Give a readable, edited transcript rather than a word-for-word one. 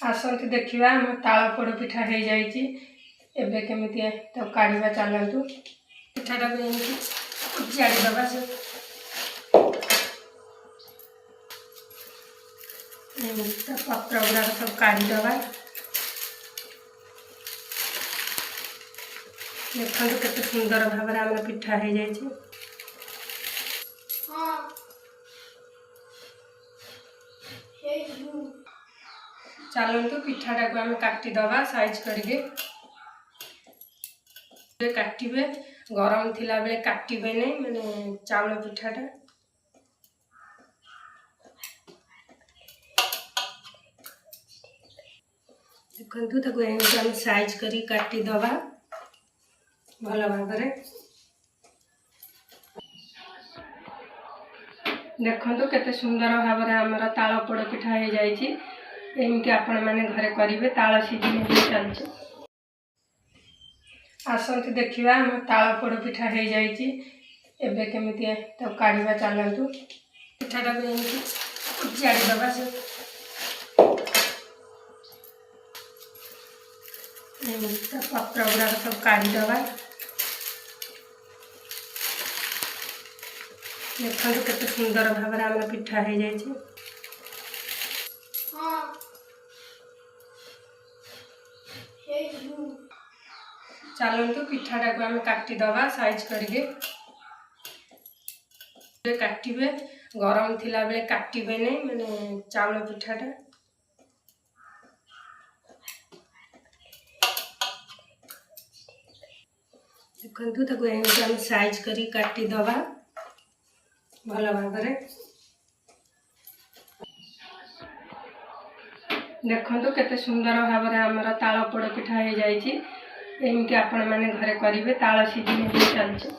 आसंतु देखिबा हम ताଳ पोड़ पिठा हो जाइए। एबे केमिति तो काढ़ा चलतु पिठाटा को उजाड़ी दबा से पत्र गुड़ाक सब काढ़ीदबा। देखो केते सुंदर भाव में आम पिठा हो जाइए। चलतु पिठाटा को आम काटिदबा साइज करके काटिबे। गरम थिला बेले काटिबे नहीं माने चाउल पिठाटा। देखु ताको आम साइज करी काटिदबा भल भाव। देखु केते सुंदर भाव में आमर ताଳ पोड़ पिठा हो जाइए। एमती आपण मैंने घरे करेंगे। ताଳ सीजन चलছে। आसंतु देखिबा हम ताଳ पोड़ पिठा हो जाइए। एबे केमिति तो काढ़ा चलतु पिठाटा को उजाड़ी दबा से पत्र गुड़ाक सब काढ़ीदबा। देखो केते सुंदर भाव में आम पिठा हो जाइए। चलतु पिठाटा को आम काटिदबा साइज करके काटिबे। गरम थिला बेले काटिबे नहीं माने चाउल पिठाटा। देखु ताको आम साइज करी काटिदबा भल भाव। देखु केते सुंदर भाव में आमर ताଳ पोड़ पिठा हो जाइए। एमती आपण मैंने घरे करेंगे। ताଳ सीजन चलছে।